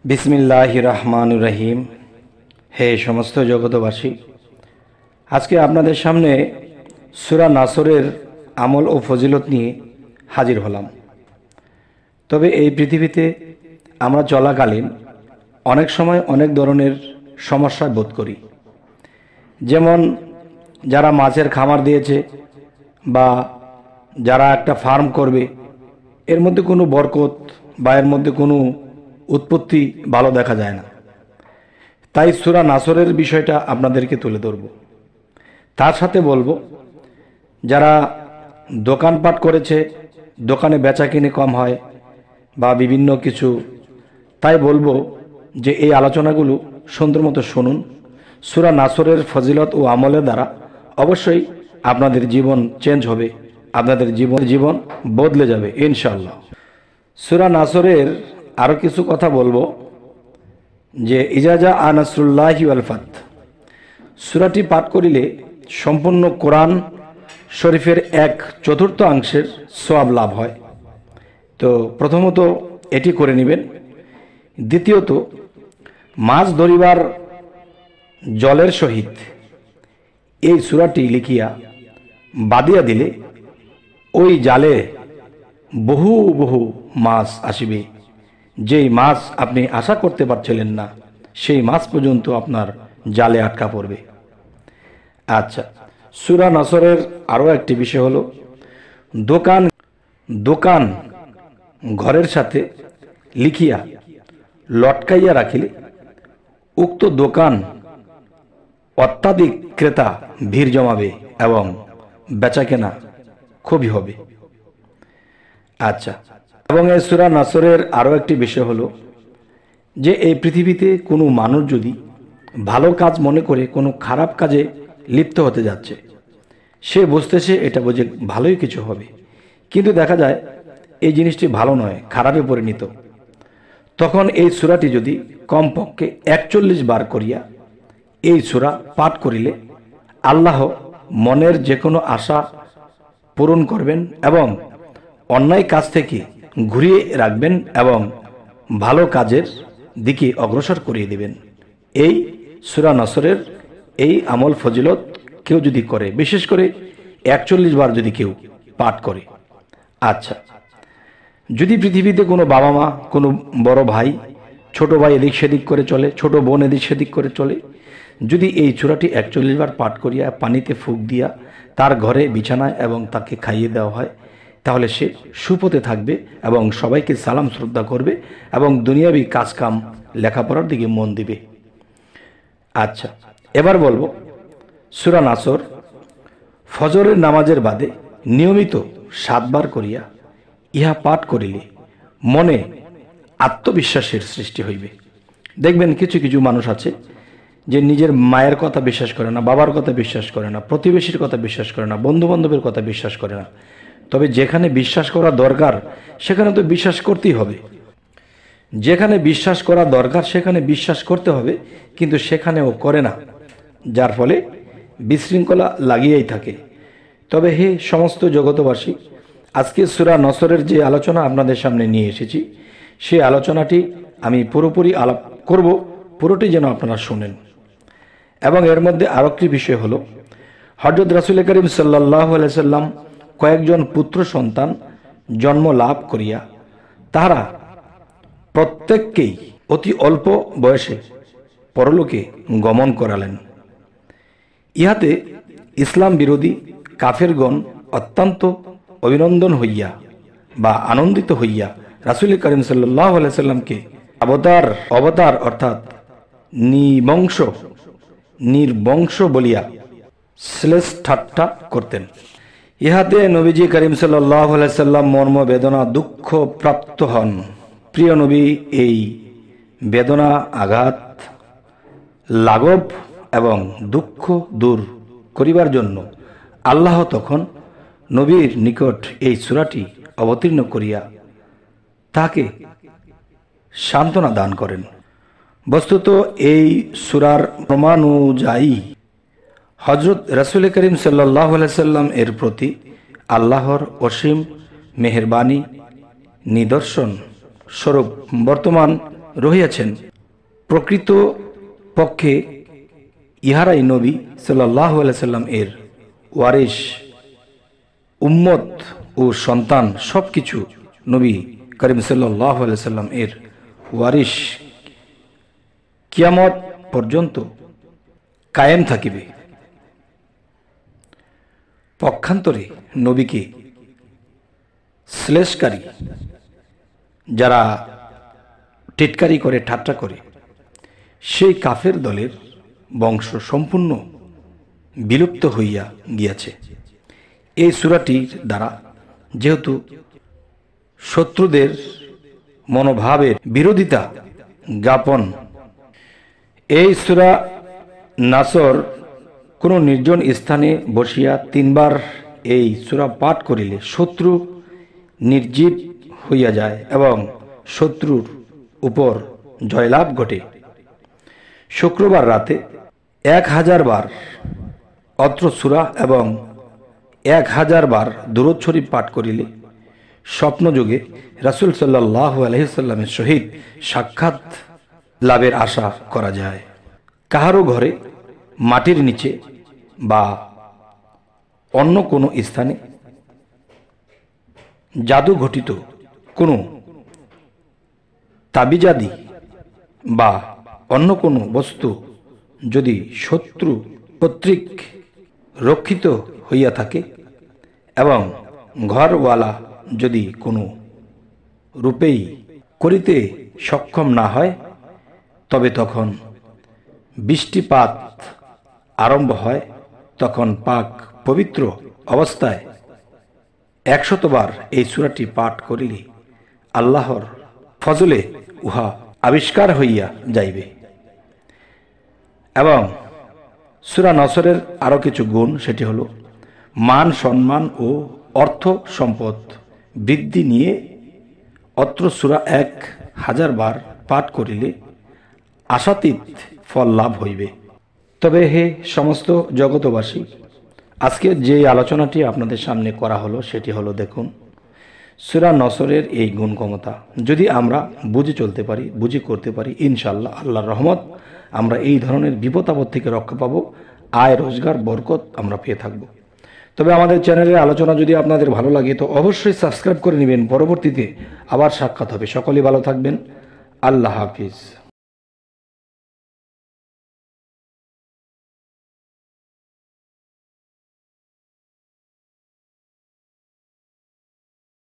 বিসমিল্লাহির রহমানির রহিম। হে সমস্ত জগতবাসী, আজকে আপনাদের সামনে সূরা নাসরের আমল ও ফজিলত নিয়ে হাজির হলাম। তবে এই পৃথিবীতে আমরা চলাকালীন অনেক সময় অনেক ধরনের সমস্যা বোধ করি। যেমন যারা মাছের খামার দিয়েছে বা যারা একটা ফার্ম করবে, এর মধ্যে কোনো বরকত বা এর মধ্যে কোনো উৎপত্তি ভালো দেখা যায় না। তাই সূরা নাসরের বিষয়টা আপনাদেরকে তুলে ধরব। তার সাথে বলবো, যারা দোকানপাট করেছে, দোকানে বেচা কিনে কম হয় বা বিভিন্ন কিছু, তাই বলবো যে এই আলোচনাগুলো সুন্দর মতো শুনুন। সূরা নাসরের ফজিলত ও আমলের দ্বারা অবশ্যই আপনাদের জীবন চেঞ্জ হবে, আপনাদের জীবন বদলে যাবে ইনশাআল্লাহ। সূরা নাসরের আরও কিছু কথা বলবো যে ইজাজা নাসরুল্লাহি ওয়াল ফাত, সূরাটি পাঠ করিলে সম্পূর্ণ কোরআন শরীফের 1/4 সওয়াব লাভ হয়। তো প্রথমত এটি করে নেবেন। দ্বিতীয়ত, মাছ ধরিবার জলের সহিত এই সূরাটি লিখিয়া বাদিয়া দিলে ওই জালে বহু বহু মাছ আসিবে। যেই মাছ আপনি আশা করতে পারছিলেন না, সেই মাছ পর্যন্ত আপনার জালে আটকা পড়বে। আচ্ছা, সূরা নাসরের আরও একটি বিষয় হলো, দোকান ঘরের সাথে লিখিয়া লটকাইয়া রাখিলে উক্ত দোকান অত্যাধিক ক্রেতা ভিড় জমাবে এবং বেচাকেনা খুবই হবে। আচ্ছা, এবং এই সূরা নাসরের আরও একটি বিষয় হলো যে এই পৃথিবীতে কোনো মানুষ যদি ভালো কাজ মনে করে কোনো খারাপ কাজে লিপ্ত হতে যাচ্ছে, সে বুঝতেছে এটা বোঝে ভালোই কিছু হবে, কিন্তু দেখা যায় এই জিনিসটি ভালো নয়, খারাপে পরিণত। তখন এই সূরাটি যদি কমপক্ষে 41 বার করিয়া এই সূরা পাঠ করিলে আল্লাহ মনের যে কোনো আশা পূরণ করবেন এবং অন্যায় কাজ থেকে ঘুরিয়ে রাখবেন এবং ভালো কাজের দিকে অগ্রসর করিয়ে দেবেন। এই সূরা নাসরের এই আমল ফজিলত কেউ যদি করে, বিশেষ করে 41 বার যদি কেউ পাঠ করে। আচ্ছা, যদি পৃথিবীতে কোনো বাবা মা, কোনো বড় ভাই, ছোট ভাই এদিক সেদিক করে চলে, ছোট বোন এদিক সেদিক করে চলে, যদি এই সূরাটি 41 বার পাঠ করিয়া পানিতে ফুঁক দিয়া তার ঘরে বিছানায় এবং তাকে খাইয়ে দেওয়া হয়, তাহলে সে সুপথে থাকবে এবং সবাইকে সালাম শ্রদ্ধা করবে এবং দুনিয়াবি কাজকাম লেখাপড়ার দিকে মন দিবে। আচ্ছা, এবার বলবো, সূরা নাসর ফজরের নামাজের বাদে নিয়মিত 7 বার করিয়া ইহা পাঠ করিলে মনে আত্মবিশ্বাসের সৃষ্টি হইবে। দেখবেন কিছু কিছু মানুষ আছে যে নিজের মায়ের কথা বিশ্বাস করে না, বাবার কথা বিশ্বাস করে না, প্রতিবেশীর কথা বিশ্বাস করে না, বন্ধু বান্ধবের কথা বিশ্বাস করে না। তবে যেখানে বিশ্বাস করা দরকার সেখানে তো বিশ্বাস করতেই হবে। যেখানে বিশ্বাস করা দরকার সেখানে বিশ্বাস করতে হবে, কিন্তু সেখানেও করে না, যার ফলে বিশৃঙ্খলা লাগিয়েই থাকে। তবে হে সমস্ত জগতবাসী, আজকে সূরা নাসরের যে আলোচনা আপনাদের সামনে নিয়ে এসেছি, সেই আলোচনাটি আমি পুরোপুরি আলাপ করব, পুরোটি যেন আপনারা শোনেন। এবং এর মধ্যে আরও একটি বিষয় হলো, হযরত রাসূল করিম সাল্লাল্লাহু আলাইহি সাল্লাম কয়েকজন পুত্র সন্তান জন্ম লাভ করিয়া তাহারা প্রত্যেককেই অতি অল্প বয়সে পরলোকে গমন করালেন। ইহাতে ইসলাম বিরোধী কাফেরগণ অত্যন্ত অভিনন্দন হইয়া বা আনন্দিত হইয়া রাসূল করিম সাল্লাল্লাহু আলাইহি সাল্লামকে অবতার অর্থাৎ নির্বংশ বলিয়া শ্লেষ ঠাট্টা করতেন। ইহাতে নবীজি করিম সাল্লাল্লাহু আলাইহি সাল্লাম মর্ম বেদনা দুঃখ প্রাপ্ত হন। প্রিয় নবী এই বেদনা, আঘাত, লাঘব এবং দুঃখ দূর করিবার জন্য আল্লাহ তখন নবীর নিকট এই সূরাটি অবতীর্ণ করিয়া তাকে সান্ত্বনা দান করেন। বস্তুত এই সূরার প্রমাণুযায়ী হযরত রাসূল করিম সাল্লাল্লাহু আলাইহি সাল্লাম এর প্রতি আল্লাহর অসীম মেহেরবানি নিদর্শন স্বরূপ বর্তমান রহিয়াছেন। প্রকৃত পক্ষে ইহারাই নবী সাল্লাল্লাহু আলাইহি সাল্লাম এর ওয়ারিস, উম্মত ও সন্তান সবকিছু নবী করিম সাল্লাল্লাহু আলাইহি সাল্লাম এর ওয়ারিস কিয়ামত পর্যন্ত কায়েম থাকিবে। পক্ষান্তরে নবীকে শ্লেষকারী, যারা টিটকারি করে, ঠাট্টা করে, সেই কাফের দলের বংশ সম্পূর্ণ বিলুপ্ত হইয়া গিয়াছে। এই সূরাটির দ্বারা যেহেতু শত্রুদের মনোভাবের বিরোধিতা জ্ঞাপন, এই সূরা নাসর কোনো নির্জন স্থানে বসিয়া 3 বার এই সূরা পাঠ করিলে শত্রু নির্জীব হইয়া যায় এবং শত্রুর উপর জয়লাভ ঘটে। শুক্রবার রাতে 1000 বার অত্র সূরা এবং 1000 বার দুরূদ শরীফ পাঠ করিলে স্বপ্নযোগে রাসূল সাল্লাল্লাহু আলাইহি সাল্লামের সহিত সাক্ষাৎ লাভের আশা করা যায়। কাহারও ঘরে, মাটির নিচে বা অন্য কোনো স্থানে জাদু ঘটিত কোনো তাবিজাদি বা অন্য কোনো বস্তু যদি শত্রু কর্তৃক রক্ষিত হইয়া থাকে এবং ঘরওয়ালা যদি কোনো রূপেই করিতে সক্ষম না হয়, তবে তখন বৃষ্টিপাত আরম্ভ হয়। তখন পাক পবিত্র অবস্থায় 100 বার এই সূরাটি পাঠ করিলে আল্লাহর ফজলে উহা আবিষ্কার হইয়া যাইবে। এবং সূরা নসরের আরো কিছু গুণ, সেটি হলো মান, সম্মান ও অর্থ সম্পদ বৃদ্ধি নিয়ে অত্র সূরা 1000 বার পাঠ করিলে আশাতীত ফল লাভ হইবে। তবে হে সমস্ত জগতবাসী, আজকে যে আলোচনাটি আপনাদের সামনে করা হলো সেটি হলো, দেখুন, সূরা নসরের এই গুণ ক্ষমতা যদি আমরা বুঝে চলতে পারি, বুঝে করতে পারি, ইনশাআল্লাহ আল্লাহর রহমত আমরা এই ধরনের বিপদ আপদ থেকে রক্ষা পাবো, আয়, রোজগার, বরকত আমরা পেয়ে থাকব। তবে আমাদের চ্যানেলের আলোচনা যদি আপনাদের ভালো লাগে তো অবশ্যই সাবস্ক্রাইব করে নেবেন। পরবর্তীতে আবার সাক্ষাৎ হবে। সকলেই ভালো থাকবেন। আল্লাহ হাফিজ।